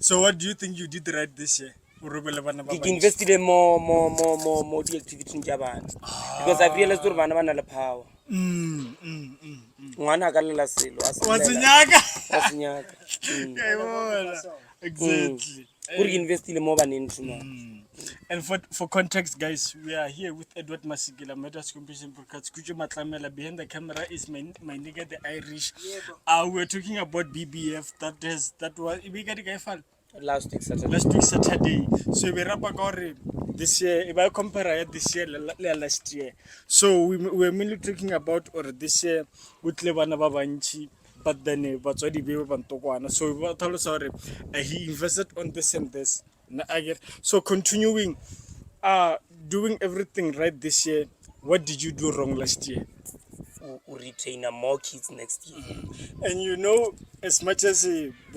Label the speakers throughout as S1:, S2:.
S1: So what do you think you did right this year?
S2: Ke invested more the activity in Japan because I've realized that bana bana le power. Ngwana ka lela selo
S1: exactly.
S2: Kuri investile more baneng tuma.
S1: And for context, guys, we are here with Edward MASEKELA, Matters Competition Broadcast. Kujo Matlamela, behind the camera is my nigga, the Irish. We're talking about BBF. That was we got the guy fan.
S2: Last week Saturday.
S1: So we wrap up this year. If I compare this year last year, so we're mainly talking about or this year with Lebana Babanchi. But then but already we were so we told us he invested on this and this. So continuing doing everything right this year. What did you do wrong last year?
S2: Retain more kids next year.
S1: And you know, as much as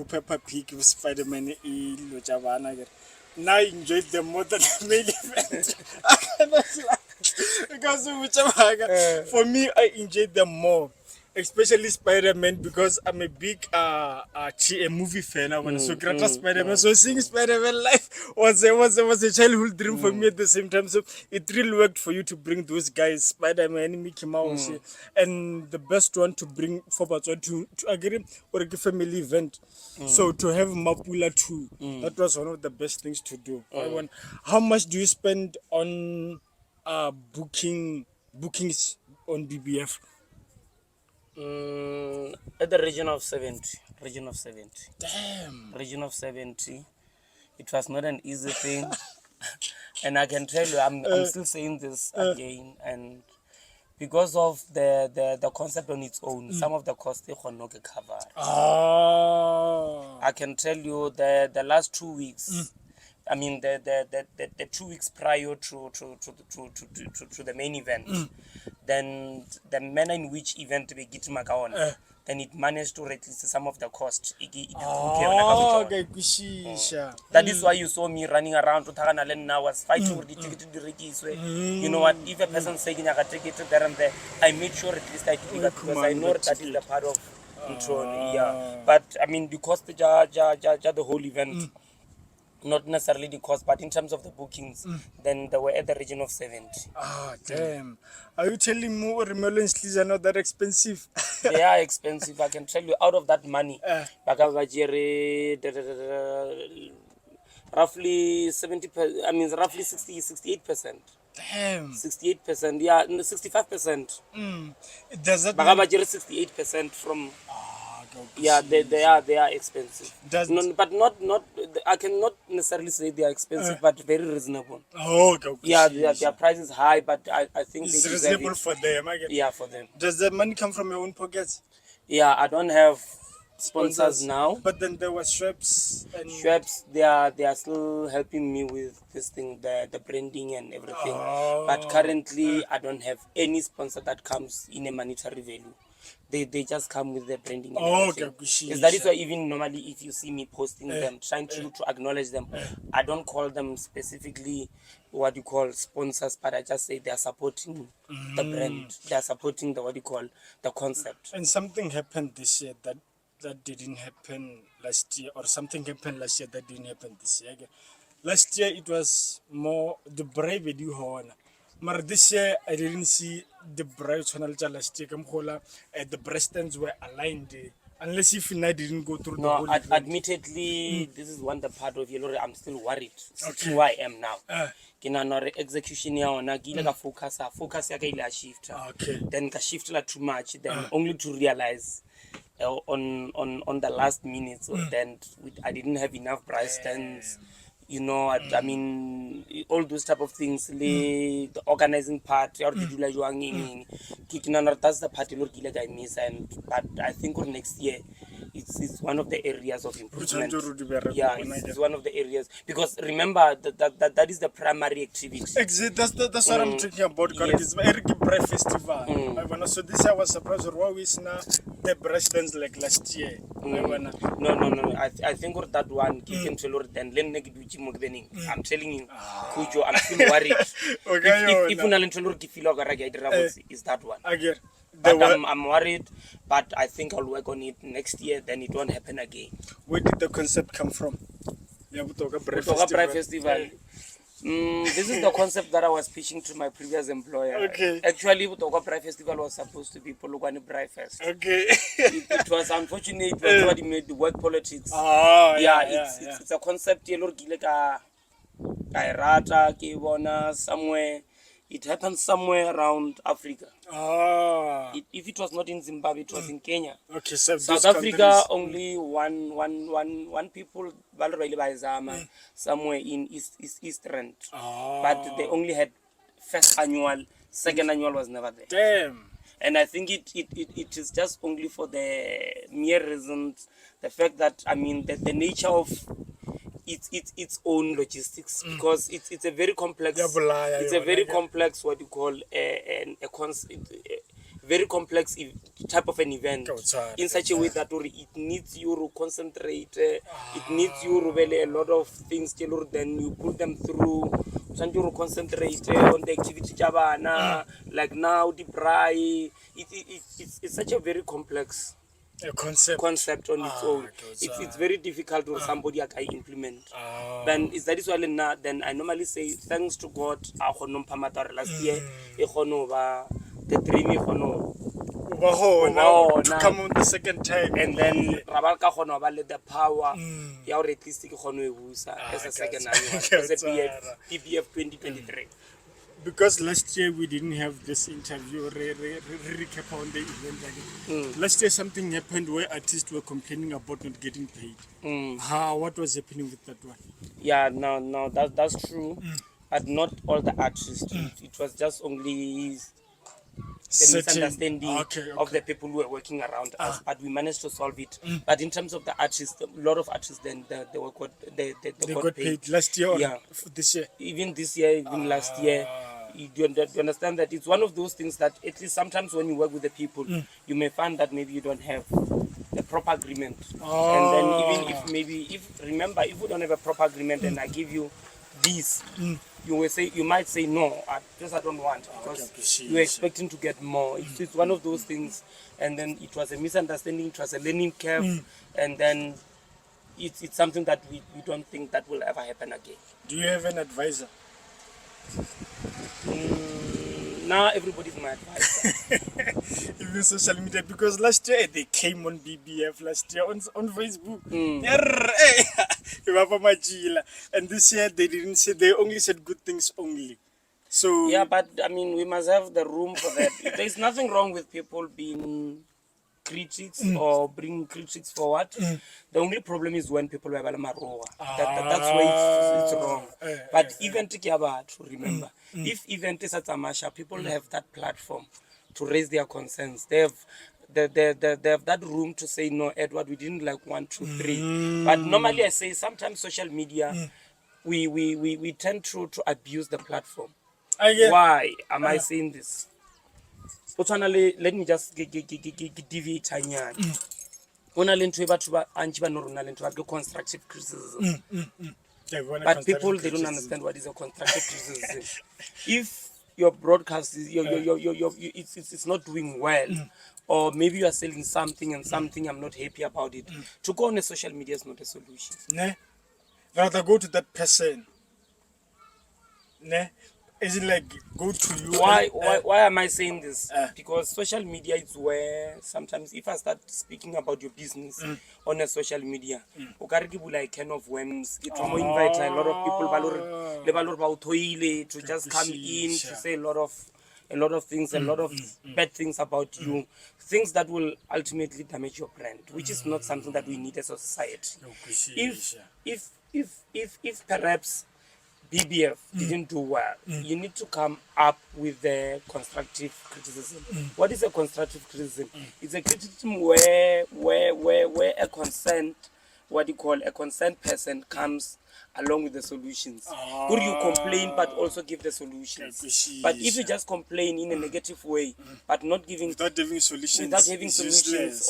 S1: Peppa Pig with Spider-Man now I enjoyed them more than the main event. Because for me, I enjoyed them more. Especially Spider-Man because I'm a big a movie fan. So Spider-Man. So seeing Spider-Man live was a childhood dream for me at the same time. So it really worked for you to bring those guys, Spider-Man, Mickey Mouse, and the best one to bring forward to agree or a family event. So to have Mapula too, that was one of the best things to do. How much do you spend on bookings on BBF?
S2: At the region of 70.
S1: Damn.
S2: Region of 70. It was not an easy thing. And I can tell you, I'm still saying this again. And because of the concept on its own, some of the costs they cannot cover. I can tell you the last 2 weeks. I mean the 2 weeks prior to the main event, then the manner in which event we get on, then it managed to reduce some of the cost. That is why you saw me running around to Taganalen. I was fighting with the ticket. You know what? If a person saying I got ticket there and there, I made sure at least I did that because I know that is the part of control. Yeah, but I mean the cost the whole event. Not necessarily the cost, but in terms of the bookings, then they were at the region of 70.
S1: Damn. Are you telling me melon sleeves are not that expensive?
S2: They are expensive. I can tell you, out of that money, roughly 70%, I mean, roughly 68%.
S1: Damn.
S2: 68%, yeah, 65%.
S1: Does that mean
S2: 68% from... Yeah, they are expensive. But not I cannot necessarily say they are expensive, but very reasonable. Yeah, their price is high, but I think
S1: it's reasonable for them.
S2: Yeah, for them.
S1: Does the money come from your own pockets?
S2: Yeah, I don't have sponsors now.
S1: But then there was Schweppes and
S2: they are still helping me with this thing, the branding and everything. But currently I don't have any sponsor that comes in a monetary value. They just come with their branding. That is why even normally if you see me posting them, trying to acknowledge them, I don't call them specifically what you call sponsors, but I just say they are supporting the brand. They are supporting the concept.
S1: And something happened this year that didn't happen last year, or something happened last year that didn't happen this year. Last year it was more the brave you however. But this year I didn't see the brave channel last year. The breast ends were aligned. Unless if I didn't go through the whole event.
S2: Admittedly, this is one the part of I'm still worried. Okay. Who I am now. Execution focus shift.
S1: Okay.
S2: Then ka shift too much. Then only to realize on the last minutes, then I didn't have enough price stands. You know, I mean, all those type of things, the organizing part, that's the part I miss. But I think next year, it's one of the areas of improvement. Yeah, it's one of the areas. Because remember, that is the primary activity.
S1: Exactly, that's what I'm talking about. Yes. It's a breast festival. So this year I was surprised why we now the breast dance like last year.
S2: No. I think that one, I'm telling you, Kujo, I'm still worried. If is that one. But I'm worried, but I think I'll work on it next year, then it won't happen again.
S1: Where did the concept come from? Yeah,
S2: Botoka Braai Festival. This is the concept that I was pitching to my previous employer.
S1: Okay.
S2: Actually, Botoka Braai Festival was supposed to be Polokwane Braai Fest.
S1: Okay.
S2: It was unfortunate when somebody made the work politics.
S1: Oh,
S2: It's a concept somewhere. It happened somewhere around Africa. If it was not in Zimbabwe, it was in Kenya.
S1: Okay, so
S2: South Africa, only one people, somewhere in East Rand. But they only had first annual, second annual was never there.
S1: Damn.
S2: And I think it is just only for the mere reasons, the fact that, I mean, the nature of its own logistics, because it's a very complex, what you call a very complex type of an event, in such a way that it needs you to concentrate, it needs you to really a lot of things, then you put them through, you concentrate on the activity, like now the braai, it's such a very complex concept on its own. It's very difficult for somebody to implement. Then is that is why then I normally say thanks to God last year the dream
S1: to come on the second time,
S2: and then the power at least as a second annual as a BBF 2023.
S1: Because last year we didn't have this interview, recap on the event again. Last year something happened where artists were complaining about not getting paid. What was happening with that one?
S2: Yeah, no, that's true. But not all the artists. It was just only the misunderstanding of the people who were working around us, but we managed to solve it. But in terms of the artists, a lot of artists then they got paid
S1: last year or this year.
S2: Even this year, even last year. You understand that it's one of those things that at least sometimes when you work with the people, you may find that maybe you don't have the proper agreement. And then even if we don't have a proper agreement and I give you this, you might say no, I don't want, because you're expecting to get more. It's one of those things, and then it was a misunderstanding, it was a learning curve, and then it's something that we don't think that will ever happen again.
S1: Do you have an advisor?
S2: Now everybody's my advisor.
S1: Even social media, because last year they came on BBF last year on Facebook. And this year they didn't say, they only said good things only. So
S2: yeah, but I mean we must have the room for that. There's nothing wrong with people being critics or bring critics forward. The only problem is when people are that's where it's wrong. But event to remember, if event is at Amasha, people have that platform to raise their concerns. They have that room to say, no, Edward, we didn't like 1, 2, 3. But normally I say sometimes social media, we tend to abuse the platform. Why am I saying this? Let me just deviate constructive criticism. But people, they don't understand what is a constructive criticism. If your broadcast is it's not doing well, or maybe you are selling something and something I'm not happy about it, to go on a social media is not a solution.
S1: Rather go to that person. Is it like go to you?
S2: Why am I saying this? Because social media is where sometimes if I start speaking about your business on a social media, a can of worms. It will invite a lot of people to just come in to say a lot of things, a lot of bad things about you, things that will ultimately damage your brand, which is not something that we need as a society. If perhaps BBF didn't do well, you need to come up with a constructive criticism. What is a constructive criticism? It's a criticism where a concerned, what you call a concerned person comes along with the solutions. Would you complain but also give the solutions? But if you just complain in a negative way, but not giving
S1: without having solutions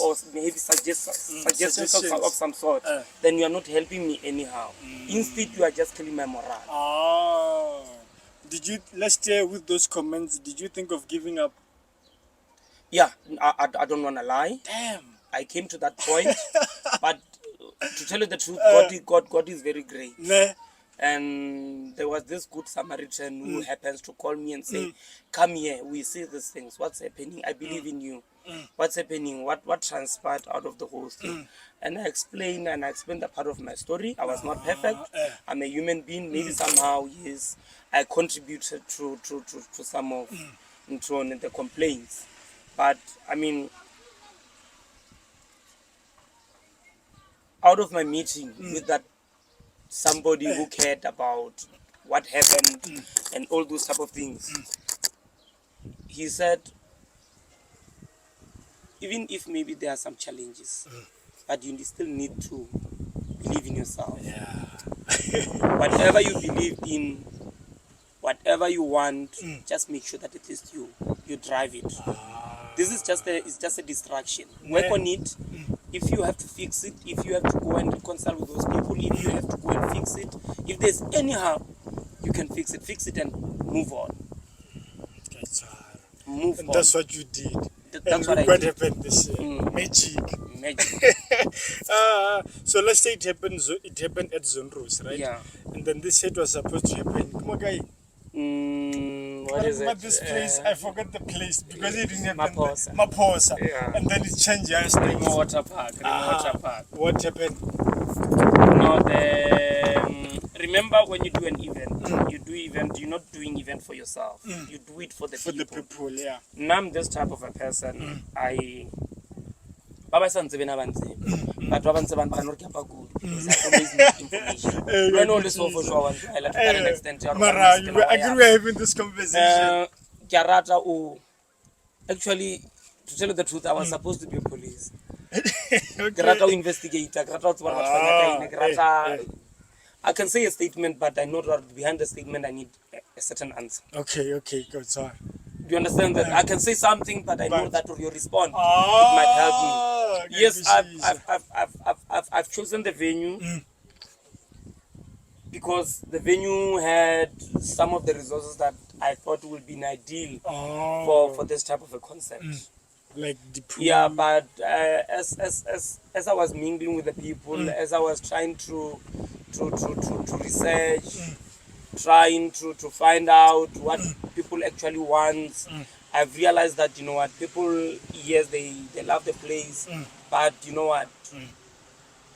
S2: or maybe suggestions of some sort, then you are not helping me anyhow. Instead, you are just killing my morale.
S1: Did you last year with those comments? Did you think of giving up?
S2: Yeah, I don't want to lie.
S1: Damn.
S2: I came to that point, but to tell you the truth, God is very great.
S1: Nah.
S2: And there was this good Samaritan who happens to call me and say, "Come here, we see these things. What's happening? I believe in you. What's happening? What transpired out of the whole thing?" And I explained the part of my story. I was not perfect. I'm a human being. Maybe somehow, yes, I contributed to some of the complaints. But I mean, out of my meeting with that somebody who cared about what happened and all those type of things, he said, even if maybe there are some challenges, but you still need to believe in yourself.
S1: Yeah.
S2: Whatever you believe in, whatever you want, just make sure that it is you drive it. This is just a distraction. Work on it. If you have to fix it, if you have to go and reconcile with those people, if you have to go and fix it, if there's anyhow you can fix it and move on. Move
S1: And
S2: on.
S1: that's what you did.
S2: That's
S1: and
S2: what
S1: what
S2: I did.
S1: happened this year.
S2: Magic.
S1: So let's say it happened at Zonros, right?
S2: Yeah.
S1: And then this hit was supposed to happen. Come on, guy.
S2: What is it?
S1: This place, I forgot the place because it didn't happen.
S2: Maposa.
S1: Maposa.
S2: Yeah.
S1: And then it changed your
S2: Remo Water Park. Water Park.
S1: What happened?
S2: No, remember when you do an event, you're not doing event for yourself. You do it for the people.
S1: For the people, yeah.
S2: Now I'm this type of a person. Baba sanze bena banze. But baba nse ban banor kapa good. Because I always need information. When all this for sure I like to an extent.
S1: Mara, I agree we're having this conversation.
S2: Jarata actually, to tell you the truth, I was supposed to be a police. Grata investigator, I can say a statement, but I know that behind the statement I need a certain answer.
S1: Okay, go on.
S2: Do you understand that? I can say something, but I know that your response it might help me. Yes, I've chosen the venue because the venue had some of the resources that I thought would be ideal for this type of a concept.
S1: Like the pool.
S2: Yeah, but as I was mingling with the people, as I was trying to research, trying to find out what people actually want, I've realized that, you know what, people, yes, they love the place, but you know what,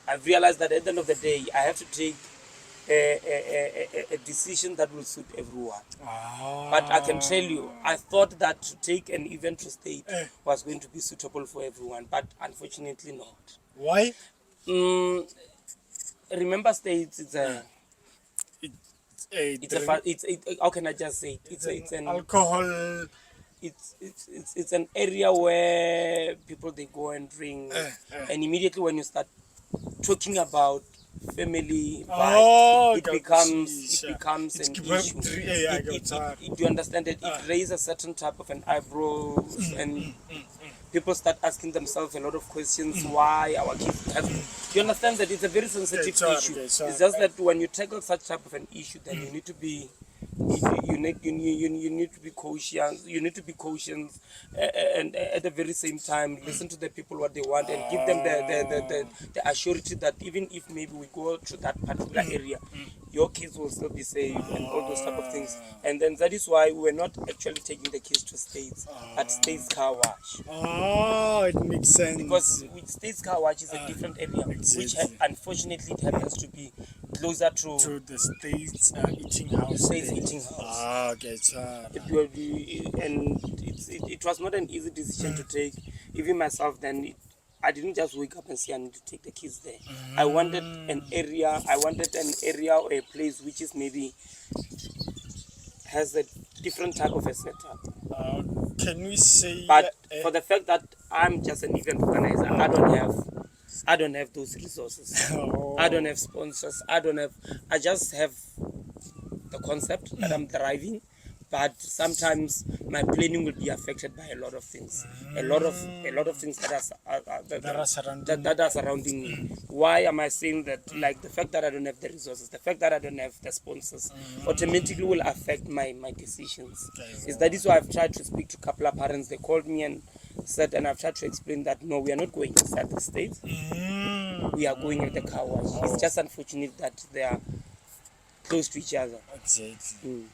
S2: I've realized that at the end of the day, I have to take a decision that will suit everyone. But I can tell you, I thought that to take an event to state was going to be suitable for everyone, but unfortunately not.
S1: Why?
S2: Remember, states, it's a how can I just say it? It's an
S1: alcohol.
S2: It's an area where people they go and drink, and immediately when you start talking about family, it becomes an issue. Do you understand that it raises a certain type of an eyebrows and people start asking themselves a lot of questions why our kids have. Do you understand that it's a very sensitive issue? It's just that when you tackle such type of an issue, then you need to be you need to be cautious. You need to be cautious, and at the very same time, listen to the people what they want and give them the assurity that even if maybe we go to that particular area, your kids will still be safe and all those type of things. And then that is why we're not actually taking the kids to States, but States Car Wash.
S1: Oh, it makes sense.
S2: Because with States Car Wash is a different area, which unfortunately it happens to be closer to
S1: the States eating house.
S2: States eating house.
S1: Ah, okay,
S2: and it was not an easy decision to take. Even myself, then I didn't just wake up and say I need to take the kids there. I wanted an area or a place which is maybe has a different type of a setup.
S1: Can we say?
S2: But for the fact that I'm just an event organizer, I don't have those resources. I don't have sponsors. I just have the concept that I'm driving, but sometimes my planning will be affected by a lot of things. A lot of things that are surrounding me. Why am I saying that? Like the fact that I don't have the resources, the fact that I don't have the sponsors, automatically will affect my decisions. That is why I've tried to speak to a couple of parents. They called me and said, and I've tried to explain that no, we are not going inside the States. We are going at the car wash. It's just unfortunate that they are close to each other.
S1: Exactly.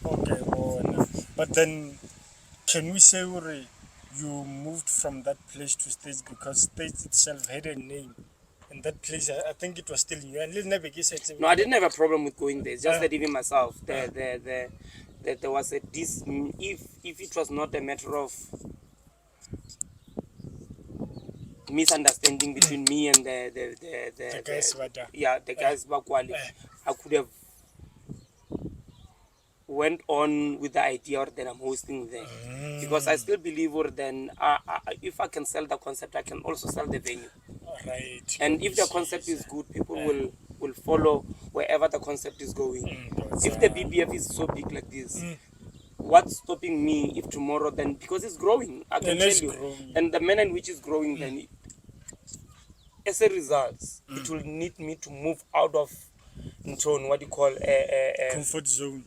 S1: Okay, well, but then can we say Uri, you moved from that place to States because States itself had a name? And that place, I think it was still new. And
S2: No, I didn't have a problem with going there. It's just that even myself, there was a if it was not a matter of misunderstanding between me and
S1: the guys were there.
S2: the guys Bakwali, I could have went on with the idea or that I'm hosting there, because I still believe or then if I can sell the concept, I can also sell the venue.
S1: Right.
S2: And if the concept is good, people will follow wherever the concept is going. If the BBF is so big like this, what's stopping me if tomorrow then, because it's growing, I can tell you, and the manner in which it's growing, then as a result, it will need me to move out of what you call a
S1: comfort zone.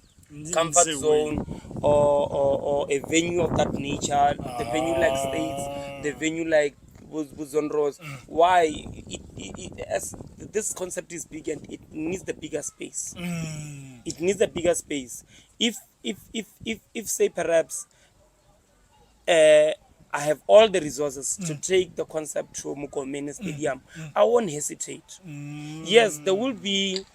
S2: Or a venue of that nature, the venue like States, the venue like Buzonros. Why? As this concept is big and it needs the bigger space. It needs a bigger space. If say perhaps I have all the resources to take the concept to Mukomene Stadium, I won't hesitate. Yes, there will be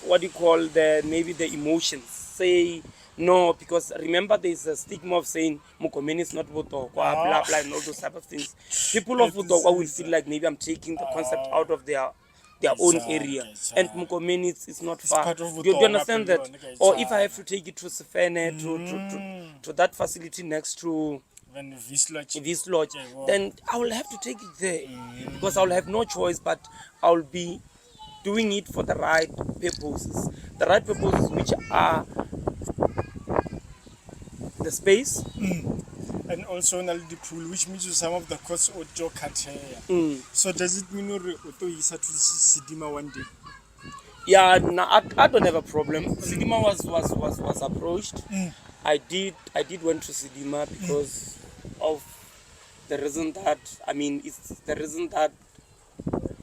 S2: what you call maybe the emotions. Say no, because remember there's a stigma of saying Mukomeni is not Butokwa, blah blah, and all those type of things. People of Butokwa will feel like maybe I'm taking the concept out of their own area, and Mukomeni is not far. Do you understand that? Or if I have to take it to Sefene, to that facility next to this lodge, then I will have to take it there, because I will have no choice, but I will be doing it for the right purposes. The right purposes which are the space.
S1: And also the pool, which means some of the costs or So does it mean you to Sidima one day?
S2: Yeah, no, I don't have a problem. Sidima was approached. I did went to Sidima because of the reason that, I mean, it's the reason that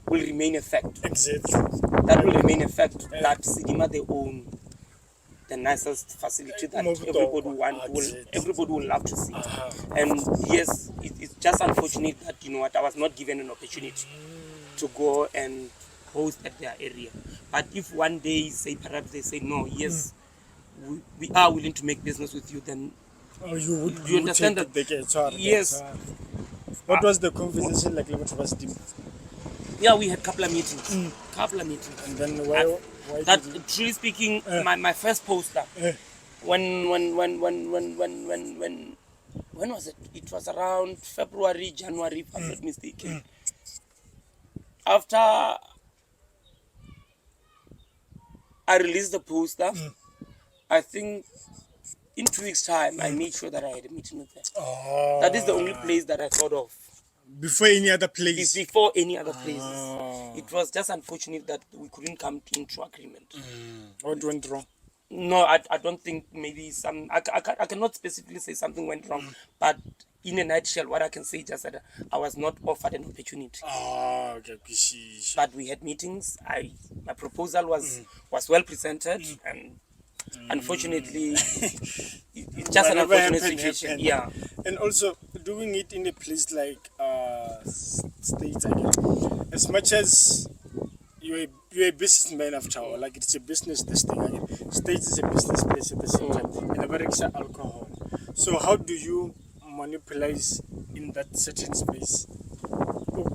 S2: will remain a fact.
S1: Exactly.
S2: That will remain a fact that Sidima they own the nicest facility that everybody will love to see. And yes, it's just unfortunate that, you know what, I was not given an opportunity to go and host at their area. But if one day, say perhaps they say no, yes, we are willing to make business with you, then you understand that? Yes.
S1: What was the conversation like?
S2: Yeah, we had couple of meetings.
S1: And then why
S2: that truly speaking, my first poster, when was it? It was around February, January, if I'm not mistaken. After I released the poster, I think in 2 weeks' time, I made sure that I had a meeting with them. That is the only place that I thought of.
S1: Before any other place?
S2: Before any other places. It was just unfortunate that we couldn't come into agreement.
S1: What went wrong?
S2: No, I don't think maybe I cannot specifically say something went wrong, but in a nutshell, what I can say is just that I was not offered an opportunity.
S1: Okay.
S2: But we had meetings. My proposal was well presented, and unfortunately, it's just an unfortunate situation. Yeah.
S1: And also doing it in a place like States again, as much as you're a businessman after all, like it's a business this thing again. States is a business place at the same time, and America alcohol. So how do you monopolize in that certain space?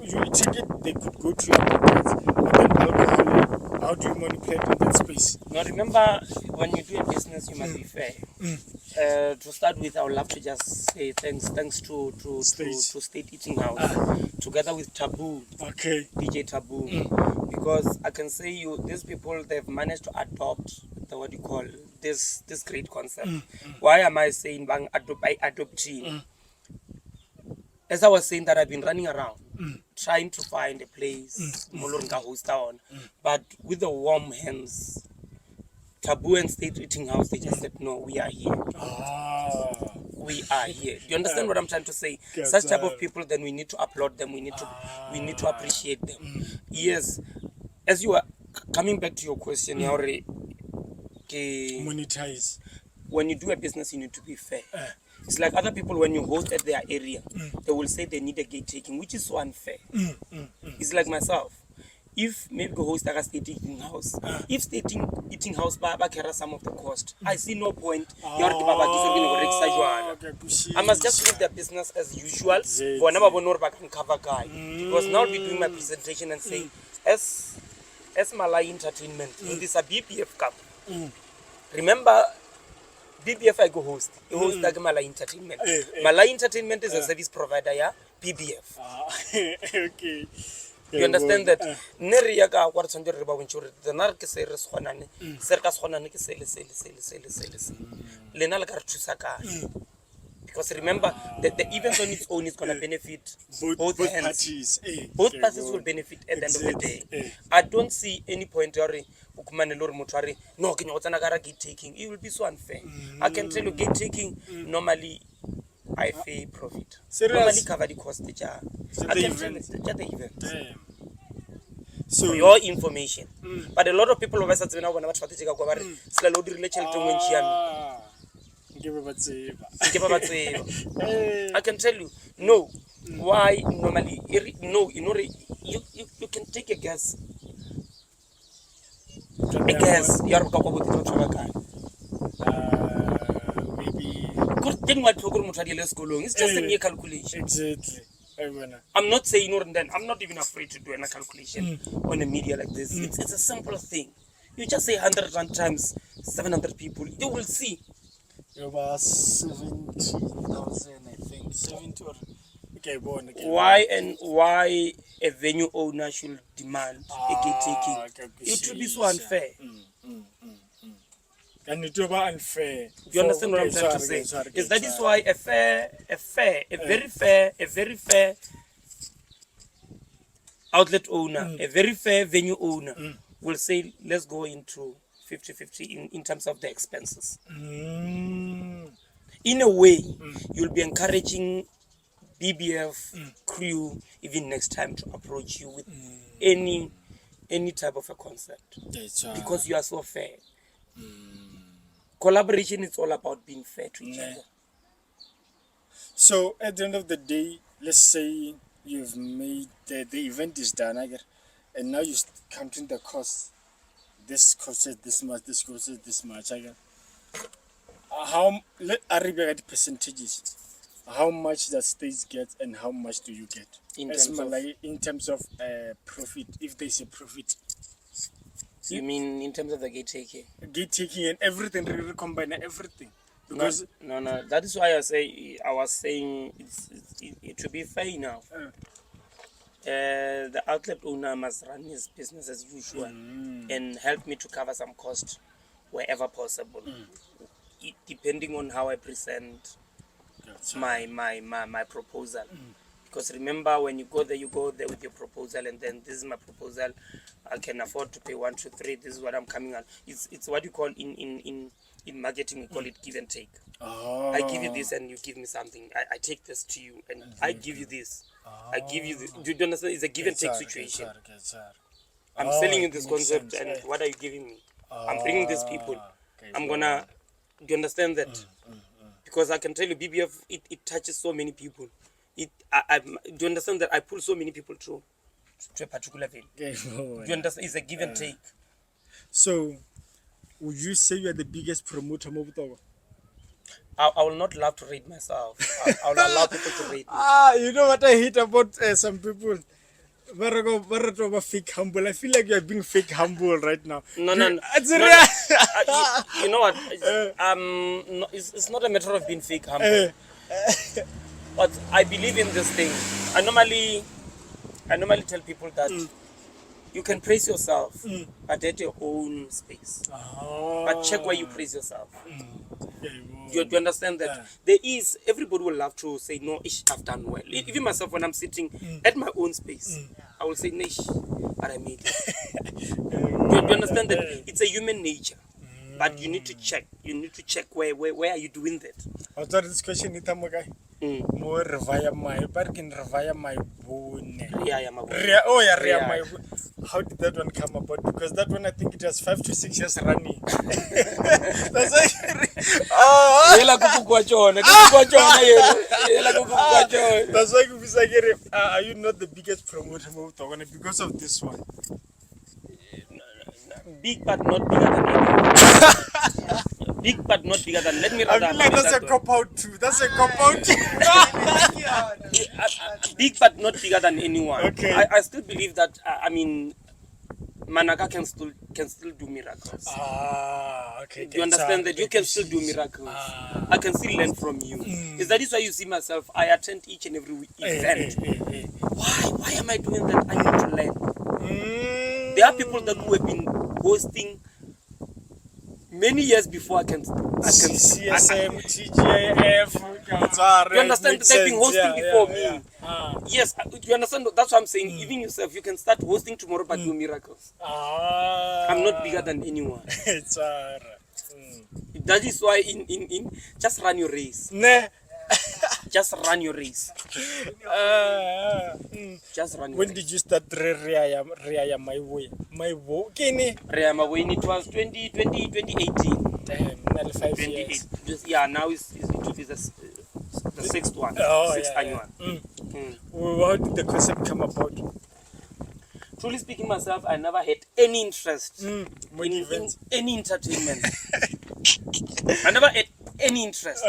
S1: You take it, they could go to your markets, but then alcohol, how do you manipulate in that space?
S2: Now remember, when you do a business, you must be fair. To start with, I would love to just say thanks to State Eating House, together with Taboo, DJ Taboo, because I can say these people, they've managed to adopt this great concept. Why am I saying by adopting? As I was saying that I've been running around trying to find a place, but with the warm hands Taboo and State Eating House, they just said, no, we are here.
S1: Ah.
S2: We are here. Do you understand what I'm trying to say?
S1: Yes,
S2: Such type
S1: sir.
S2: of people, then we need to applaud them. We need to appreciate them. Yes. As you are coming back to your question, Yauri,
S1: Monetize.
S2: when you do a business, you need to be fair. It's like other people, when you host at their area, they will say they need a gate taking, which is so unfair. It's like myself. If maybe go host like a state eating house, if state eating house carry some of the cost, I see no point. I must just keep their business as usual. For never can cover guy, because now I'll be doing my presentation and say, as Malayi Entertainment, this is a BBF cup. Remember, BBF I go host. You host like Malayi Entertainment. Malayi Entertainment is a service provider, yeah. BBF.
S1: Okay.
S2: You understand that? Neria ka kwa tsonjo re ba bontsho the nar ke se re sgonane se re ka sgonane ke sele lena le ka re thusa ka because remember that the event on its own is going to benefit both
S1: parties.
S2: Both parties will benefit at the end of the day. I don't see any point where ukumane lo re motho are no ke nyo tsana ka ra gate taking. It will be so unfair. I can tell you gate taking normally I pay profit. Normally cover the cost. I can tell you the event.
S1: Damn.
S2: So for your information. But a lot of people over there when I want to take a cover. Slowly do relate to when I can tell you no. Why normally no? You know you can take a guess. A guess. You are it's just a mere calculation.
S1: Exactly.
S2: I'm not saying or then I'm not even afraid to do a calculation on a media like this. It's a simple thing. You just say 100 times 700 people, you will see.
S1: About 70,000, I think. 70 or okay, born again.
S2: Why a venue owner should demand a gate taking? It will be so unfair.
S1: And it will be unfair.
S2: You understand what I'm trying to say? Is that is why a very fair outlet owner, a very fair venue owner will say, let's go into 50-50 in terms of the expenses. In a way, you'll be encouraging BBF crew even next time to approach you with any type of a concept. Because you are so fair. Collaboration is all about being fair to each other.
S1: So at the end of the day, let's say you've made the event is done, and now you're counting the cost. This costed this much, this costed this much. How are we at percentages? How much does stage get and how much do you get? In terms of profit, if there's a profit.
S2: You mean in terms of the gate taking?
S1: Gate taking and everything, really combine everything. Because
S2: no, that is why I was saying it should be fair enough. The outlet owner must run his business as usual and help me to cover some cost wherever possible, depending on how I present my proposal. Because remember, when you go there with your proposal, and then this is my proposal. I can afford to pay 1, 2, 3. This is what I'm coming on. It's what you call in marketing, we call it give and take. I give you this and you give me something. I take this to you and I give you this. I give you this. Do you understand? It's a give and take situation. I'm selling you this concept and what are you giving me? I'm bringing these people. I'm gonna. Do you understand that? Because I can tell you, BBF, it touches so many people. Do you understand that I pull so many people through to a particular vein? Do you understand? It's a give and take.
S1: So, would you say you are the biggest promoter?
S2: I will not love to rate myself. I will allow people to rate me.
S1: You know what I hate about some people? Fake humble. I feel like you are being fake humble right now.
S2: No. You know what? It's not a matter of being fake humble. But I believe in this thing. I normally tell people that you can praise yourself, but at your own space. But check where you praise yourself. Do you understand that? Everybody will love to say, no, I've done well. Even myself, when I'm sitting at my own space, I will say, but I made it. Do you understand that? It's a human nature. But you need to check. You need to check where are you doing that.
S1: I thought this question is more revaya my bargain revaya my bone.
S2: Yaya Maboine.
S1: Ria my. How did that one come about? Because that one I think it was 5 to 6 years running. That's why. That's why are you not the biggest promoter because of this one?
S2: Big but not bigger than anyone. Big but not bigger than. Let me rather.
S1: I feel like that's a cop out too. That's a cop out too.
S2: Big but not bigger than anyone.
S1: Okay.
S2: I still believe that. I mean, Manaka can still do miracles.
S1: Okay.
S2: You understand that you can still do miracles. I can still learn from you. Is that is why you see myself? I attend each and every event. Why am I doing that? I need to learn. There are people that who have been hosting many years before I can
S1: CSM, TGIF.
S2: You understand? They've been hosting before me. Yes, you understand? That's what I'm saying. Even yourself, you can start hosting tomorrow but do miracles. I'm not bigger than anyone. That is why in just run your race. Just run your race. Just run your
S1: When
S2: race.
S1: did you start Ria my way? My wo kini?
S2: Yaya Maboine, it was 2018.
S1: Damn, nearly 5 years.
S2: Yeah, now it will be the sixth one. Sixth annual.
S1: How did the concept come about?
S2: Truly speaking, myself, I never had any interest in
S1: events.
S2: any entertainment. I never had any interest.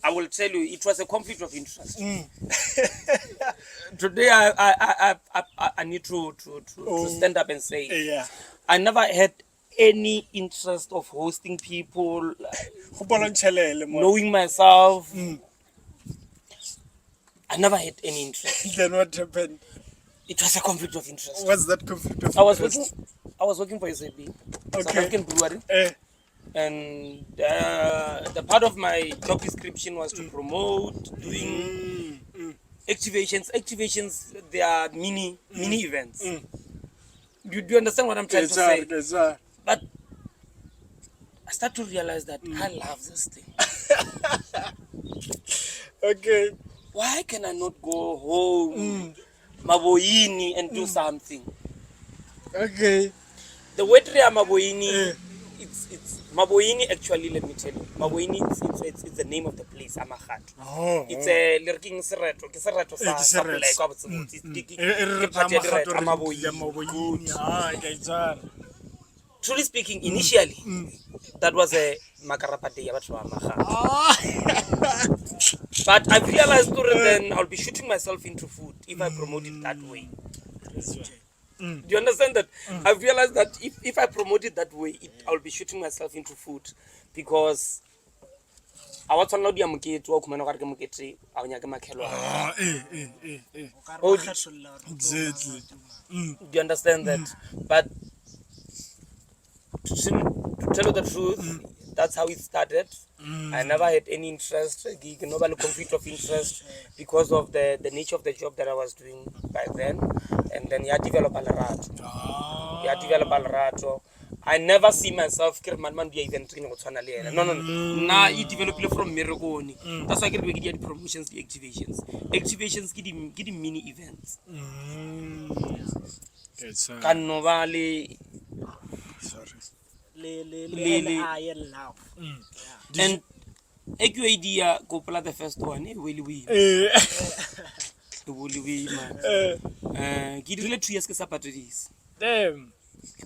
S2: I will tell you, it was a conflict of interest. Today, I need to stand up and say, I never had any interest of hosting people, knowing myself. I never had any interest.
S1: Then what happened?
S2: It was a conflict of interest.
S1: What's that conflict of interest?
S2: I was working for SAB, South African Brewery, and the part of my job description was to promote, doing activations. Activations, they are mini events. Do you understand what I'm trying to say? But I start to realize that I love this thing.
S1: Okay.
S2: Why can I not go home, Maboine, and do something?
S1: Okay.
S2: The word Yaya Maboine, it's Maboine. Actually, let me tell you, Maboine it's the name of the place, Amahat. It's a lurking sereto, sereto sa black. Truly speaking, initially, that was a makarapate yabatwa Amahat. But I've realized then I'll be shooting myself into food if I promote it that way. Do you understand that? I've realized that if I promote it that way, I'll be shooting myself into food, because I was on the mukete walk man or mukete awnyaka makhelwa.
S1: Exactly.
S2: Do you understand that? But to tell you the truth, that's how it started. I never had any interest, nobody conflict of interest, because of the nature of the job that I was doing by then. And then you develop a lot. I never see myself man be event no. Now you develop from Miragoni. That's why I get the promotions, the activations. Activations get mini events. Carnovale. And idea go play the first one, will we? Will we, man? Give you 2 years to patries.
S1: Damn.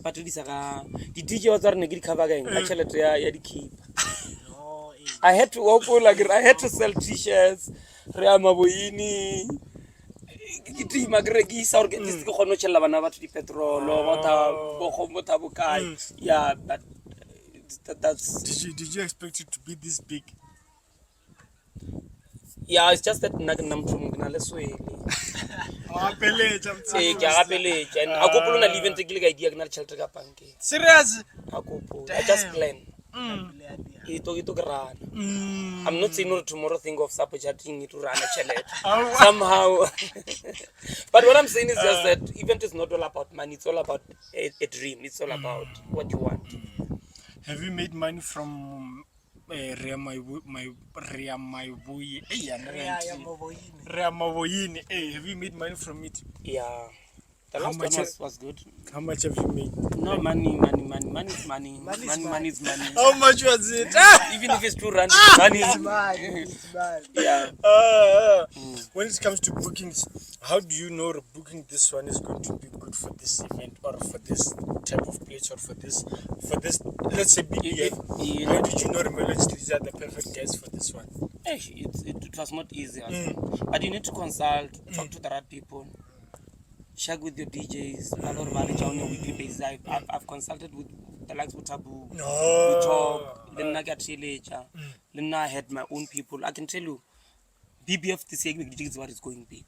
S2: Patries are the DJ was on a good cover again. Actually, I keep. I had to open like I had to sell t-shirts, Yaya Maboine. Did yeah, but that's.
S1: Did you expect it to be this big?
S2: Yeah, it's just that
S1: Serious?
S2: I just plan. I'm not saying no tomorrow think of sabotaging to run a challenge somehow. But what I'm saying is just that event is not all about money, it's all about a dream, it's all about what you want.
S1: Have you made money from Yaya Maboine? Hey, have you made money from it?
S2: Yeah. The
S1: How
S2: last
S1: much
S2: one was good.
S1: How much have you made?
S2: No, money is money. Money is money.
S1: How much was it?
S2: Even if it's 2 rand, it's money. Yeah.
S1: When it comes to bookings, how do you know booking this one is going to be good for this event or for this type of place or for this let's say BBF? How did you know these are the perfect guys for this one?
S2: It was not easy, but you need to consult, talk to the right people, check with your DJs. A lot of manager on a weekly basis. I've consulted with the likes of Taboo. We talk. Then I get teenager. Then I had my own people. I can tell you, BBF this year is what is going big.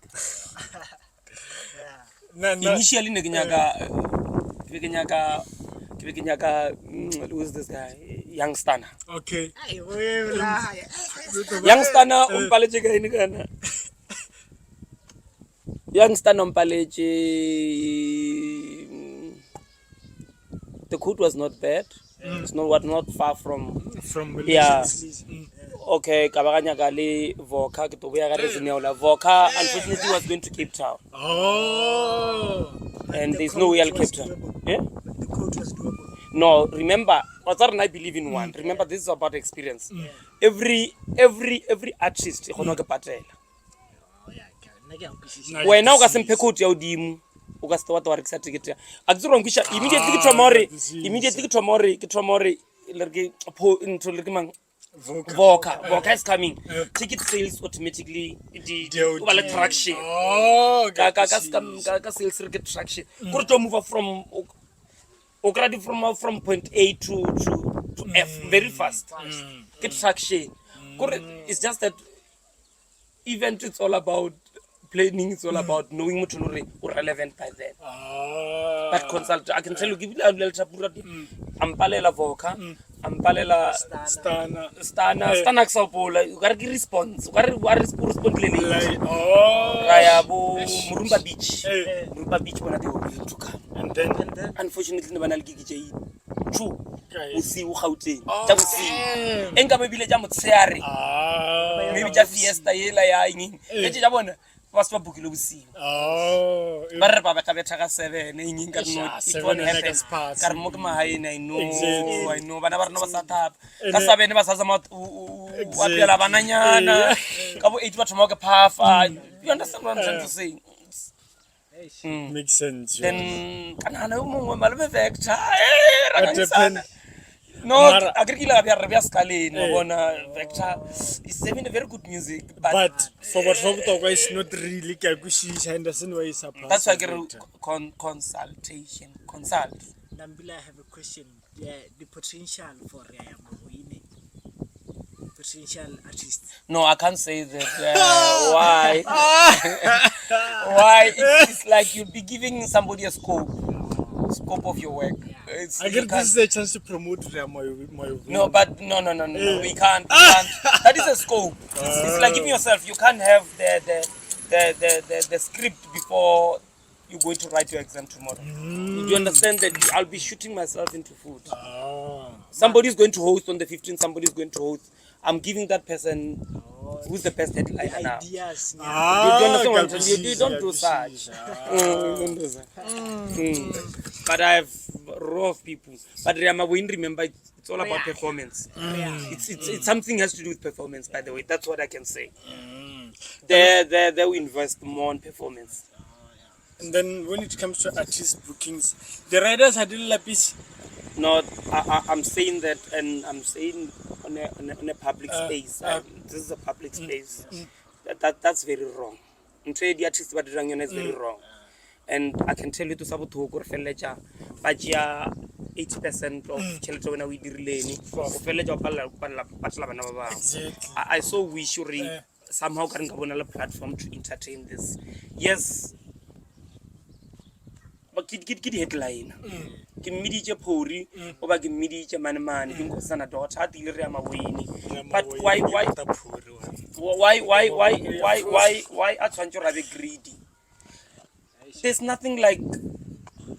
S2: Initially, who's this guy? Youngster.
S1: Okay.
S2: Youngster, Youngster Nompaleji, the coat was not bad. It's not far from
S1: Malaysia.
S2: Okay, Kabaganya Gali, Voka, Voka, unfortunately was going to Cape Town.
S1: Oh.
S2: And there's no way I'll Cape Town. Yeah?
S3: The coat was doable.
S2: No, remember, Wazar and I believe in one. Remember, this is about experience. Every artist, when now got some pekut ya udimu ugasta watu warikisa ticket ya akizuru ngisha immediately tomorrow like into like man voka is coming ticket sales automatically the traction ka sales get traction kurto move from already from point A to F very fast get traction it's just that event it's all about planning, it's all about knowing what you're relevant by then. But consult, I can tell you, give you a little chapura. Ampalela Voka, Ampalela Stana Xapola, you got to response. What is respond clearly? Rayabu, Murumba Beach, when I do to come. And then, unfortunately, when I'll give you true, we see how to see. Enga maybe le jamu tsari. Maybe just fiesta yela ya ingi. Eji jabona. Was for book Lucy.
S1: Oh,
S2: but Baba Cabetaka 7, it won't happen. Karmukma, I know, but never know what's up. Casabe never says about what we are banana. Cabo eat what mock a puff. You understand what I'm trying to say?
S1: Makes sense.
S2: Then, can I know more Malvecta? No, Agrila Rabiascali, no Vector is having a very good music.
S1: But for what Fogotoga is not really Kagushi Henderson way is
S2: that's why I get consultation. Consult.
S3: Nambila, I have a question. The potential for Yaya Maboine, potential artist.
S2: No, I can't say that. Why? Why? It's like you'll be giving somebody a scope of your work.
S1: I get this is a chance to promote my
S2: No, but no, we can't. That is a scope. It's like giving yourself. You can't have the script before you're going to write your exam tomorrow. Do you understand that I'll be shooting myself into food? Somebody's going to host on the 15th. Somebody's going to host. I'm giving that person who's the best headliner now. You don't understand? You don't do such. But I have raw of people. But Yaya Maboine, remember, it's all about performance. It's something has to do with performance. By the way, that's what I can say. They will invest more on performance.
S1: And then when it comes to artist bookings, the riders had a lapis.
S2: No, I'm saying that, and I'm saying on a public space. This is a public space. That's very wrong. The artist is very wrong. And I can tell you to Sabutu Gorfeleja, Bajia 80% of children when we did Leni, I so wish you somehow can go on a platform to entertain this. Yes. But get headline. Give me the pori, or give me the man, you go sana daughter, Yaya Maboine. But why are you greedy? There's nothing like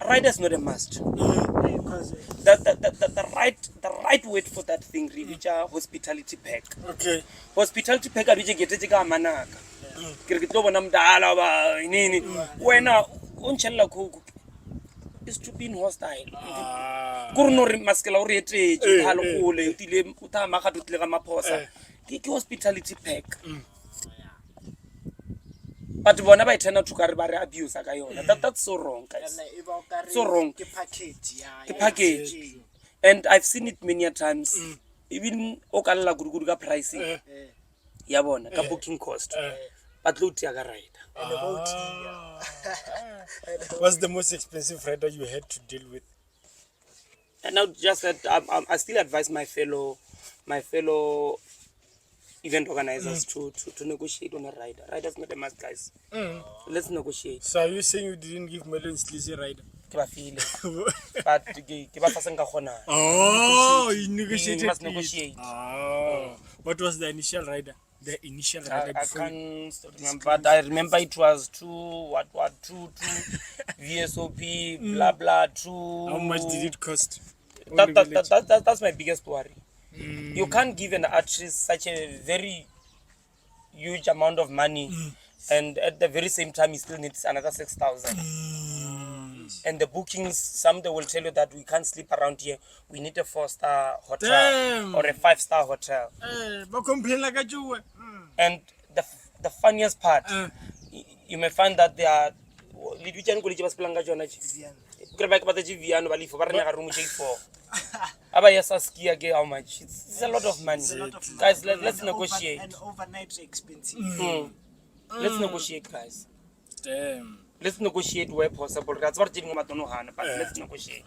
S2: rider's not a must. The right wait for that thing re bitsa hospitality pack.
S1: Okay.
S2: Hospitality pack a bitse gete ka manaka ke re ke tlo bona mdala ba nini wena o ntshella coke is to be hostile go no re masekela o re etetse ha le gole o tile o tha ma ga tle ga maphosa ke hospitality pack. But bona ba itena to ka re ba re abuse ka yona. That's so wrong, guys. So wrong.
S3: Ke package
S2: Ke package. And I've seen it many a times. Even o ka lla gudu ka pricing ya bona ka booking cost but lo tia ka rider.
S1: What's the most expensive rider you had to deal with?
S2: And now just that I still advise my fellow event organizers to negotiate on a rider. Rider's not a must, guys. Let's negotiate.
S1: So are you saying you didn't give Melon Sleazy a rider?
S2: Ke ba file. But ke ba fasa nka khona.
S1: Oh, you negotiated.
S2: You must negotiate.
S1: Oh. What was the initial rider? The initial rider
S2: I
S1: before
S2: can't remember, but I remember it was two VSOP, blah blah, two.
S1: How much did it cost?
S2: That's my biggest worry. You can't give an artist such a very huge amount of money, and at the very same time, he still needs another 6,000. And the bookings, some they will tell you that we can't sleep around here. We need a 4-star hotel.
S1: Damn.
S2: Or a 5-star hotel. And the funniest part, you may find that they are. How much? It's a lot of money. Guys, let's negotiate.
S3: And overnight expensive.
S2: Let's negotiate, guys.
S1: Damn.
S2: Let's negotiate where possible. That's what but let's negotiate.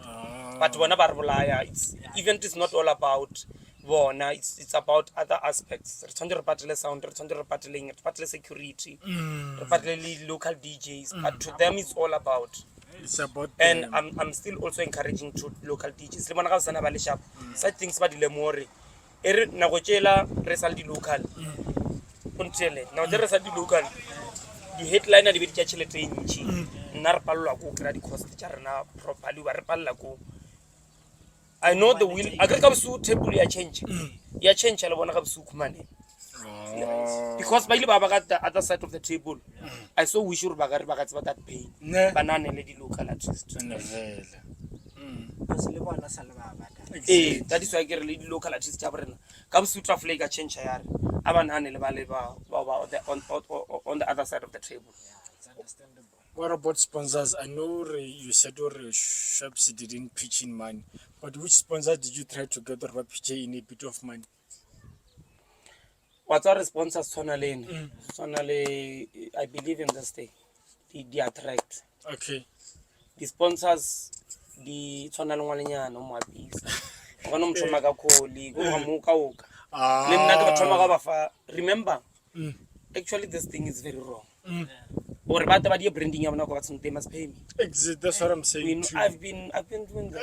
S2: But whenever it's event is not all about bona, it's about other aspects. Sound, security, local DJs. But to them it's all about.
S1: It's about
S2: and I'm still also encouraging to local DJs. Such things but more. Nagochela result local. Now the result local. The headliner di bitja tšhelete ntši nna re palelwa go kry di cost tša rena properly ba re palela go I know the will a ka bosu table ya change le bona ka bosu khumane because ba ile ba ka the other side of the table I so wish you ba ka tseba that pain banane le di local artists that is why I get the local artists tša rena ka bosu traffic ka change ya re abanane le ba on the other side of the table.
S3: It's understandable.
S1: What about sponsors? I know you said your shops didn't pitch in money, but which sponsor did you try to get or pitch in a bit of money?
S2: What's our sponsors? Sonale, I believe in this day. They attract.
S1: Okay.
S2: The sponsors, the Sonale Walinya no more piece. One of them Magakoli, go Hamuka Oka. Remember, actually, this thing is very wrong. Or about the branding, I'm not going to they must pay me.
S1: That's what I'm saying.
S2: I've been doing that.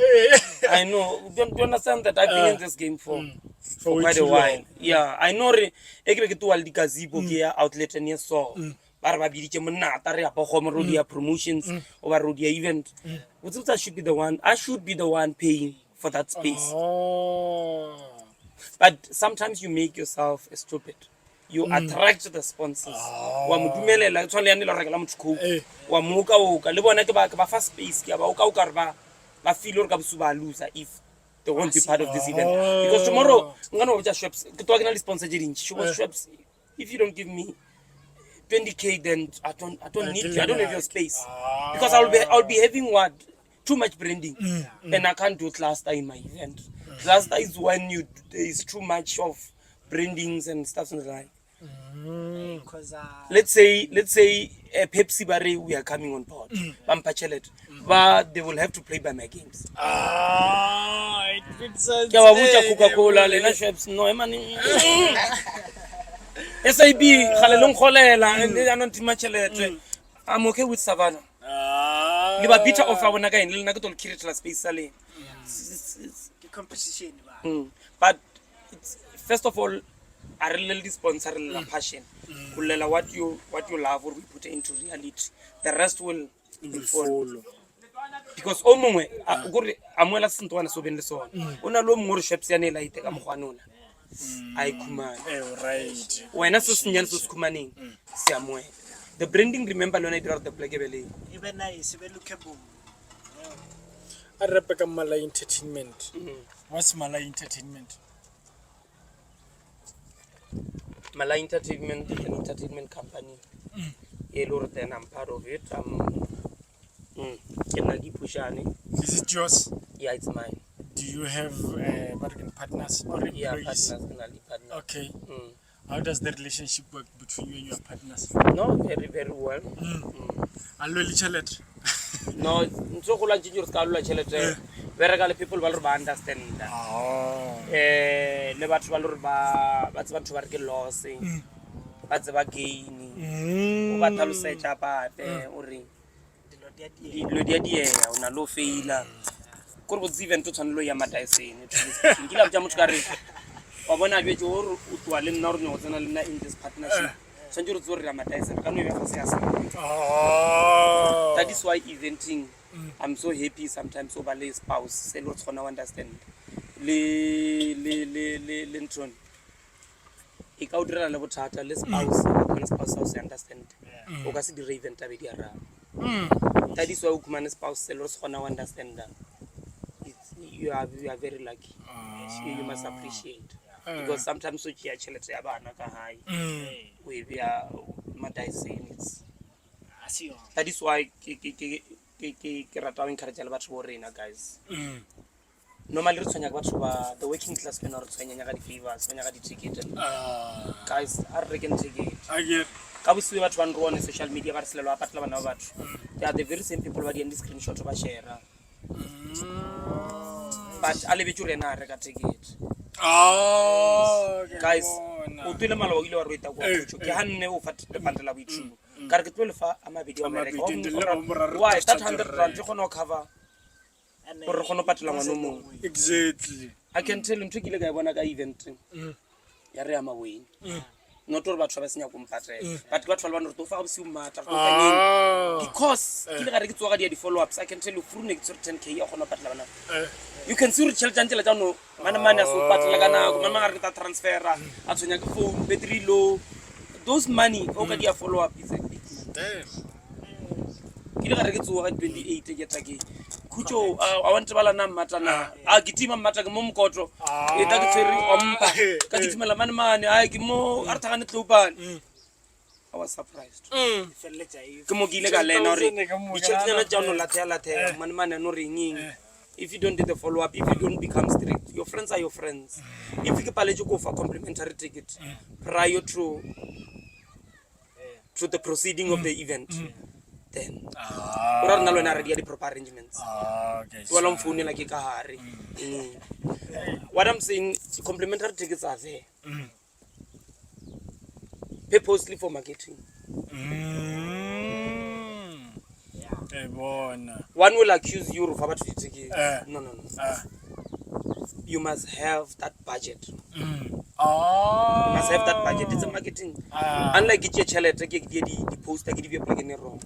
S2: I know. Don't you understand that I've been in this game for quite a while. Yeah, I know. Outlet and so. Promotions over Rodia event. I should be the one. I should be the one paying for that space. But sometimes you make yourself stupid. You attract the sponsors. Wa mudumelela ke tshwane ya nelo rekela motho wa muka oka le bona ke ba fa space ke ba oka ba feel or ka busuba loser if they won't be part of this event because tomorrow ngana o ja shops ke twa ke na le sponsor je dintsi shops if you don't give me 20k then I don't need you. I don't have your space because I'll be having what too much branding and I can't do cluster in my event. Cluster is when there is too much of brandings and stuff like let's say Pepsi Barre we are coming on board but they will have to play by my games
S1: It makes sense.
S2: Coca-Cola Lena shops no money SAB khalelong kholela and they are not much I'm okay with Savannah liba bita offer bona ka ene le nna ke tlo create space sale
S3: competition
S2: but it's, first of all I really sponsor la passion kulela what you love or we put into reality the rest will follow. because o mongwe gore amoela sentse wana so beng le sona o na le o mongwe re shops ya ne la ite ka mogwanona a ikhumana
S1: right
S2: wena se senyane se se khumaneng se amoela the branding remember lona dira the black ebele
S3: even nice be lookable
S1: a repe ka Malayi Entertainment what's Malayi Entertainment
S2: Malayi Entertainment is an entertainment company Lord, then I'm part of it
S1: is it yours
S2: yeah it's mine
S1: do you have partners or
S2: yeah
S1: employees
S2: partners.
S1: okay how does the relationship work between you and your partners
S2: no very very well
S1: allo le chalet
S2: no ntso go la tshitse re ka lwa chelete very gale people ba le ba understand le batho ba le ba tse batho ba re ke loss ba tse ba gain o ba tlhalosetsa pate o re dilo dia o na lo faila gore botse event o tshwanelo ya mataisene nkile a botsa motho ka re wa bona betse o twa le nna o re no tsena le nna in this partnership tshwanetse re tsore ya mataisene ka no e ba se ya sa that is why eventing I'm so happy sometimes over le spouse se lo tsona understand le ntron e ka o dira le bothata le spouse se understand o ka se dire event a be di ara that is why o kumane spouse se lo tsona understand you are very lucky you must appreciate because sometimes so chia chelete ya bana ka hai we be mataisene it's that is why ke rata o encourage le batho bo rena guys normally re tshwanya ka batho ba the working class men re tshwanya ka di favors tshwanya ka di ticket guys are reckon ticket
S1: I get
S2: ka bosiwe batho ba nro on social media ba re selelo a patla bana ba batho they are the very same people ba di end screenshot ba share but ale be tsure na re ka ticket guys o tile malawa ile wa re ita go tšho ke hanne o fatela boitshupo ka re ke tlo le fa ama video America why that 100 rand e gona o cover gore gona patela ngwana mo
S1: exactly
S2: I can tell ntwe ke ile ka bona ka event ya re ama wena not all batho ba senya go mpatela but batho ba bana re to fa go se umata go fanyeng because ke le ga re ke tsoga di follow ups I can tell you through next 10k ya gona patela bana you can see re cheltantela tsa no mana so patela kana go mama ga re ta transfer a tsonya ke phone battery low those money o ka dia follow up is
S1: damn
S2: ke le ga re ke tsoga 28 ke ta ke khutsho I want to bala na matana a gitima mataka mo mkotlo e ta ke tsere ompa ka gitimela mane ai ke mo a re thagane tlopane I was surprised ke mo ke ile ka lena re di cheltsena tja no lathea mane no ringing if you don't do the follow up if you don't become strict your friends are your friends if you paletje go for complimentary ticket prior to the proceeding of the event then ora nna lona re di proper arrangements
S1: okay
S2: wala mfuni la ke ka hare what I'm saying complimentary tickets are there purposely for marketing one will accuse you of about tickets no you must have that budget you must have that budget it's a marketing unlike it chelete ke di poster ke di be plug in wrong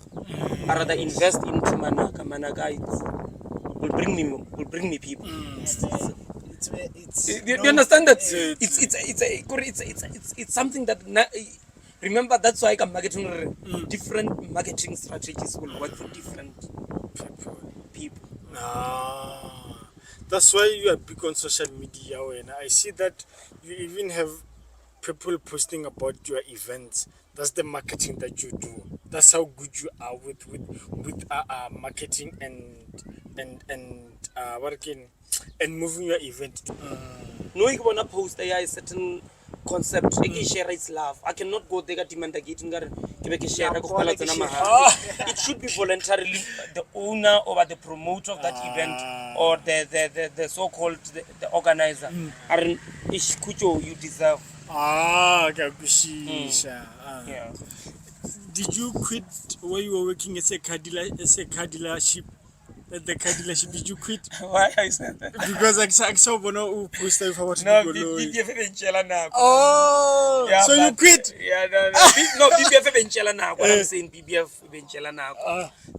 S2: I rather invest into manaka will bring me people you understand that it's something that remember that's why marketing different marketing strategies will work for different people
S1: that's why you are big on social media when I see that you even have people posting about your events. That's the marketing that you do. That's how good you are with marketing and working and moving your event.
S2: No, you wanna post a certain concept. I share its love. I cannot go there demand again. It should be voluntarily the owner or the promoter of that event or the so-called the organizer. You deserve.
S1: Yeah. Did you quit where you were working as a car dealership at the car dealership. Did you quit?
S2: Why I said that?
S1: Because I saw Bono poster if I want to
S2: No,
S1: go.
S2: BBF eventually now.
S1: Oh,
S2: Yeah,
S1: so you
S2: but-
S1: quit?
S2: Yeah, no, BBF eventually now. What I'm saying, BBF eventually now.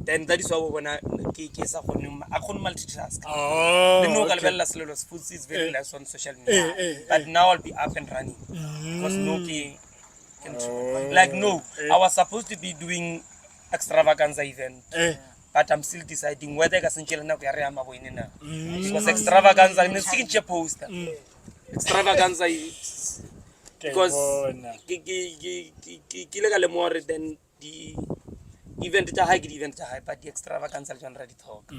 S2: Then that is why when I case I couldn't multitask. The no
S1: Oh, okay.
S2: Galvella food is very less on social media. But now I'll be up and running. Because no like no, I was supposed to be doing extravaganza event. But I'm still deciding whether I can change Yaya Maboine now. Because extravaganza in a signature poster. Extravaganza is because then the event is high, event high, but the extravaganza is already talk.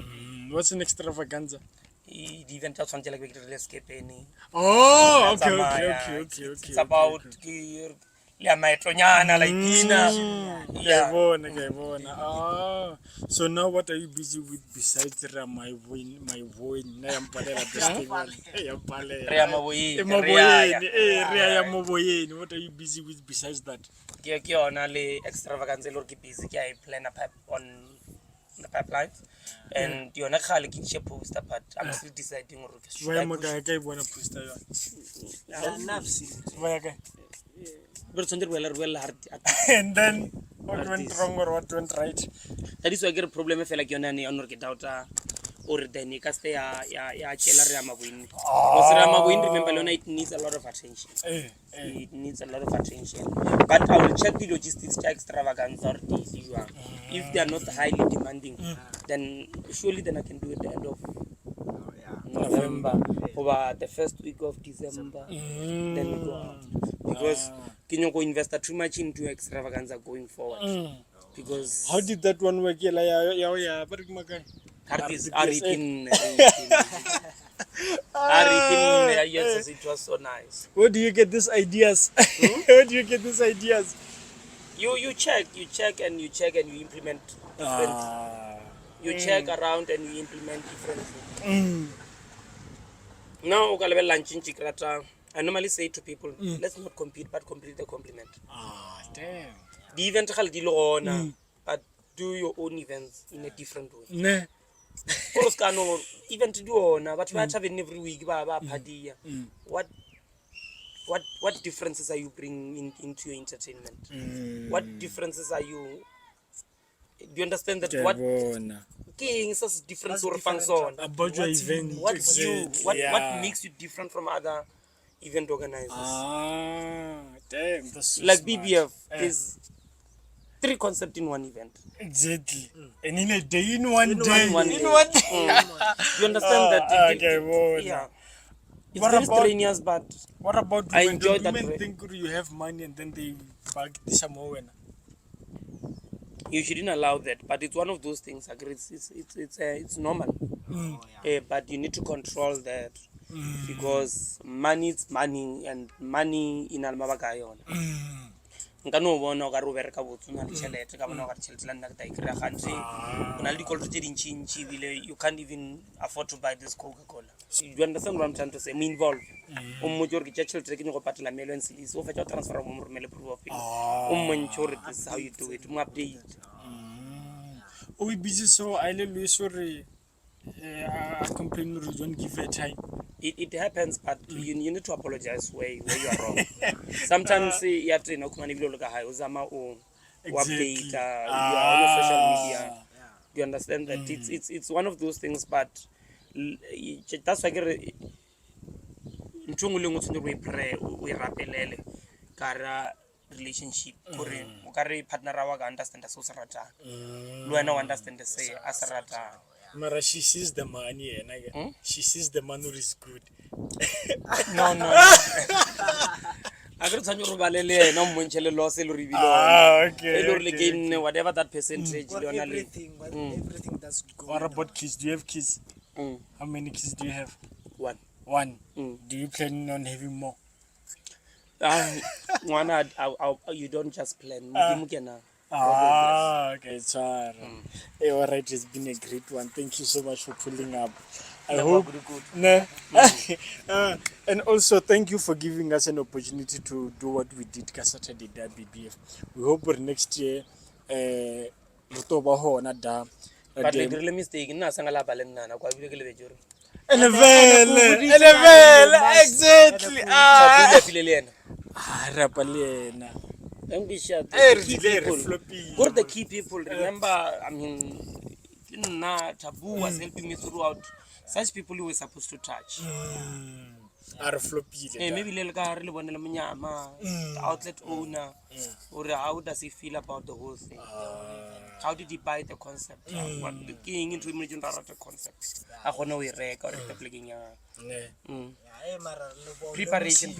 S1: What's an extravaganza?
S2: The event is something like escape any.
S1: Oh, okay.
S2: It's about Maitonyana, like Dina. Yeah.
S1: Ah, so now what are you busy with besides my voice? Yaya Maboine. What are you busy with besides that?
S2: Extravaganza lor ke busy ke I plan on the pipeline and you're not like a poster, but I'm still deciding or
S1: Why am I going to poster? And then what went wrong or what went right?
S2: That is why I get a problem if I like you're on get out or then you can stay Yaya Maboine. Because Yaya Maboine, remember, it needs a lot of attention. It needs a lot of attention. But I will check the logistics to extravaganza or the if they are not highly demanding, then surely then I can do it at the end of November over the first week of December. Then we go out. Because can you go invest too much into extravaganza going forward? Because
S1: how did that one work?
S2: Yes, it was so nice.
S1: Where do you get these ideas? Where do you get these ideas?
S2: You check and you implement differently. You check around and you implement differently. Now, I normally say to people, let's not compete, but complete the compliment.
S1: Damn.
S2: The event but do your own events in a different way. Event do but we have every week. What differences are you bringing into your entertainment? What differences are you? Do you understand that what king is different sort of function
S1: about your event?
S2: What's you? What makes you different from other event organizers?
S1: Damn, that's so
S2: like
S1: smart.
S2: BBF is 3 concepts in one event.
S1: Exactly. And in a day, in one day.
S2: You understand that? Yeah. It's
S1: What
S2: very
S1: about-
S2: strenuous, but
S1: What about
S2: I
S1: when
S2: enjoy
S1: the
S2: that
S1: women
S2: way.
S1: think you have money and then they bag this more?
S2: you shouldn't allow that. But it's one of those things. It's normal. But you need to control that because money is money, and money in Almabagayon. Nka no bona ka robere ka botse na le tšhelete ka bona ga tšhelete la nna ke ta ikry-a gantsi o na le dikoloto tse dintšintši ebile you can't even afford to buy this Coca-Cola. You understand what I'm trying to say? Me involve o mmotse gore ke tša tšhelete ke nyako patela million series o fetša o transfera mo moromele proof of pay o mmontšhe gore this is how you do it mo update.
S1: We busy so I let you sorry. I complain you don't give her time.
S2: It happens, but you need to apologize where you are wrong. Sometimes you have to look high uzama update you are on your social media. Do you understand that it's one of those things, but that's why we pray we rapelele kara relationship kore o kare partner wa ga understand so sarata lo wena understand say asarata.
S1: Mara, she sees the money and she sees the money is good.
S2: No. I got to balele no monchele loss el revilo.
S1: Okay.
S2: Whatever that percentage
S3: For everything, that's going
S1: What about kids? Do you have kids? How many kids do you have? One. Do you plan on having more?
S2: One, you don't just plan.
S1: Okay, sorry. Hey, all right, it's been a great one. Thank you so much for pulling up. I hope. And also, thank you for giving us an opportunity to do what we did Saturday at BBF. We hope for next year,
S2: but le dirile mistake nna sanga la ba le nnana kwa bile ke le bejore
S1: exactly
S2: Tabula file le yena
S1: rapa le yena
S2: don't be sure the key people remember I mean nna Tabu was helping me throughout such people who were supposed to touch
S1: are flopile
S2: maybe le ka re le bonela monyama the outlet owner or how does he feel about the whole thing how did he buy the concept what the king into imagine the concept a gone we reka or the plugging ya preparation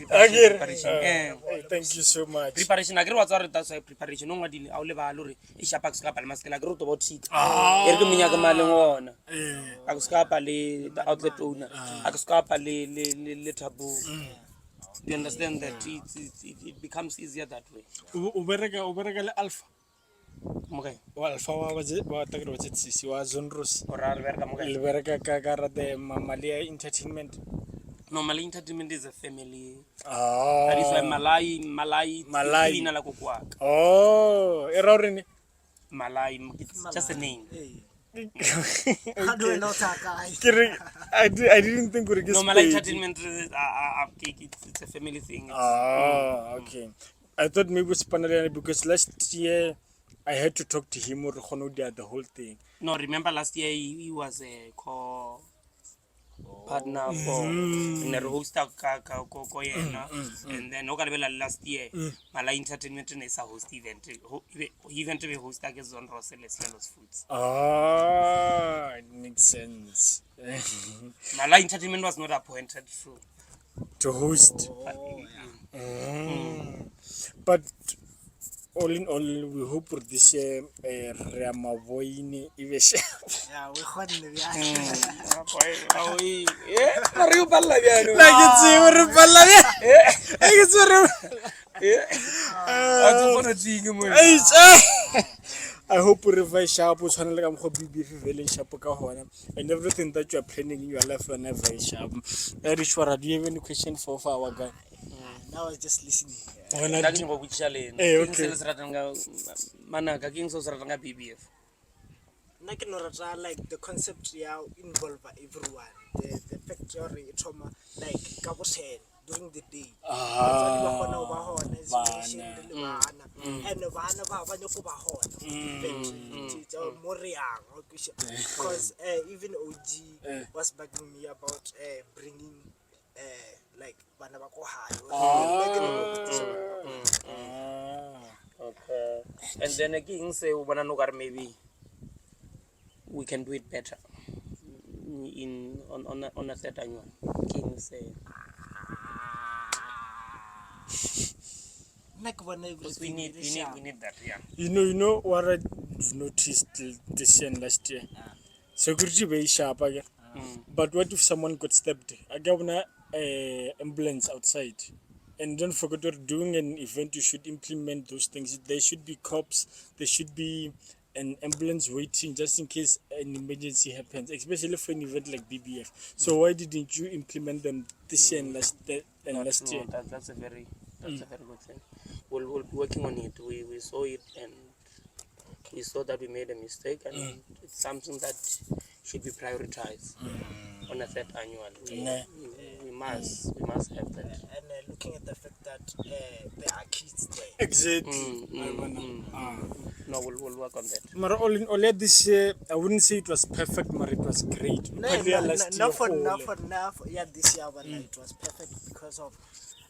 S1: thank you so much
S2: preparation agree what's our that's preparation no ngadile a o le ba lore e shapa ka ba le maskela agree to about it e re ke minya ka male ngona a ka ska pa le the outlet owner a ka ska pa le Tabu you understand that it becomes easier that way
S1: ubereka le alpha
S2: okay
S1: alpha wa takere wa tsisi wa zonros
S2: ora re bereka mo
S1: le bereka ka rate Malayi Entertainment
S2: no Malayi Entertainment is a family that is why Malayi ina la kokwa
S1: era urene
S2: Malayi it's just a name
S3: How do I know Takai?
S1: I didn't think we
S2: no Malayi Entertainment it's a family thing
S1: okay I thought maybe it's Panelana because last year I had to talk to him or the whole thing.
S2: No, remember last year he was a partner for in a host and then last year Malayi Entertainment is a host event we host on Rosel's Foods.
S1: It makes sense.
S2: Malayi Entertainment was not appointed
S1: to host. But all in all, we hope for this Yaya Maboine even.
S3: Yeah, we got in the
S1: I hope you revise sharp BBF sharp and everything that you are planning in your life will never sharp. Rishwara, do you have any question for our guy?
S3: I was just listening.
S2: BBF.
S3: Like the concept involve everyone. The factory trauma like Kabosen during the day. Because even OG was bugging me about bringing like
S2: okay. And then again say maybe we can do it better on a third annual. King say we need that, yeah.
S1: You know what I noticed this year and last year? Security very sharp again. But what if someone got stabbed? I got an ambulance outside. And don't forget, we're doing an event, you should implement those things. There should be cops, there should be an ambulance waiting just in case an emergency happens, especially for an event like BBF. So why didn't you implement them this year and last year?
S2: That's a very good thing. We'll be working on it. We saw it and we saw that we made a mistake, and it's something that should be prioritized on a third annual. We must have that.
S3: And looking at the fact that there are kids there.
S1: Exactly.
S2: No, we'll work on that.
S1: But all in all, this year, I wouldn't say it was perfect, but it was great.
S3: Not for this year, but it was perfect because of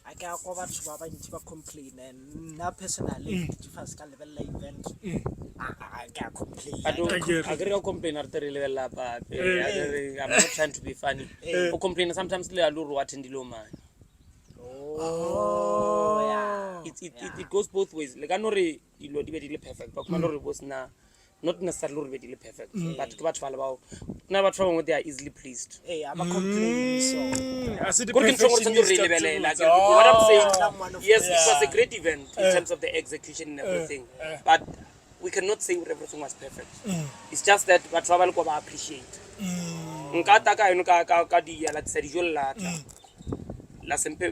S3: I can't go back to complain, and now personally, if I can level event, I can't complain.
S2: I don't complain at the level, I'm not trying to be funny. For complain, sometimes they are low attend the low man.
S3: Oh, yeah.
S2: It goes both ways. Like I know it's perfect, but it was not necessarily perfect. But what about now? What they are easily pleased.
S3: Hey, I'm a complain. So
S2: what I'm saying, yes, it was a great event in terms of the execution and everything, but we cannot say everything was perfect. It's just that what travel go appreciate.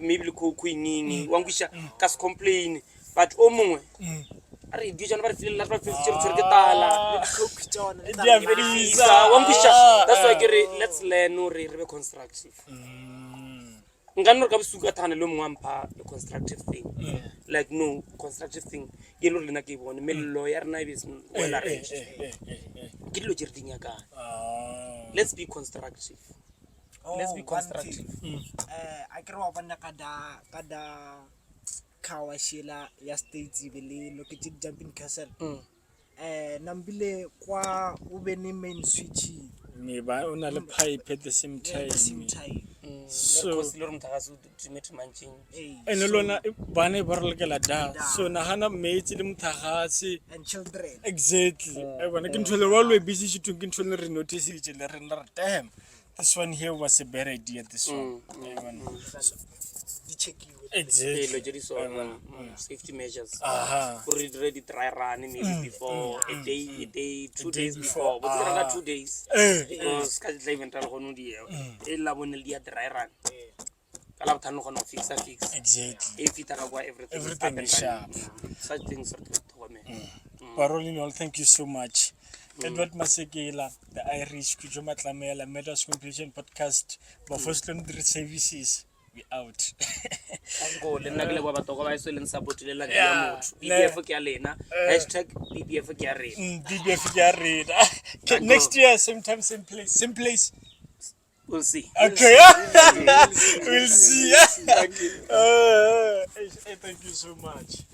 S2: Maybe complain, but are di jana ba feel la ba feel tshwere ke tala
S3: Coke tsona le
S1: Di a
S3: tsa-
S1: fisa.
S2: wa mpisha that's why ke re let's learn no re be constructive nka nna re ka bosuka thana le mongwe mpha a constructive thing like no constructive thing ke lo lena ke bone mello ya rena e be well arranged ke dilo tse re di nyakang let's be constructive let's be
S3: one
S2: constructive
S3: thing. I can remember kada kawashila ya states ibele loketi jumping castle. Nambile kwa ube ni main switch
S1: Me ba o na le pipe at the same
S3: at
S1: time.
S3: the same time.
S1: So
S2: because lo re mthagaso to met manching
S1: ene lona ba ne ba re lekela da. So nagana metsi le mothagase.
S3: And children.
S1: Exactly. I want to control the world. Busy to control the notice each other. Damn, this one here was a better idea. This one.
S3: The check you.
S1: Exactly.
S2: lo so safety measures
S1: Aha.
S2: for ready dry run maybe before a day 2 days before but there are 2 days because ka tla event al gono di e la bone le dia dry run kala bothano gona fix
S1: Exactly.
S2: if it ka kwa everything
S1: Everything is sharp.
S2: such things are to me
S1: Parolin, all thank you so much. Edward Masekela, the Irish Kujo Matlamela, Metas Completion Podcast, Bafoston Services. We out.
S2: go le nna ke le ba batho go ba iso leng support le la
S1: Yeah.
S2: motho BBF ke ya lena #BBF ke ya rena
S1: BBF Garrett. Next year, same time, same place. Same place.
S2: we'll see
S1: Okay. We'll see. Thank you so much.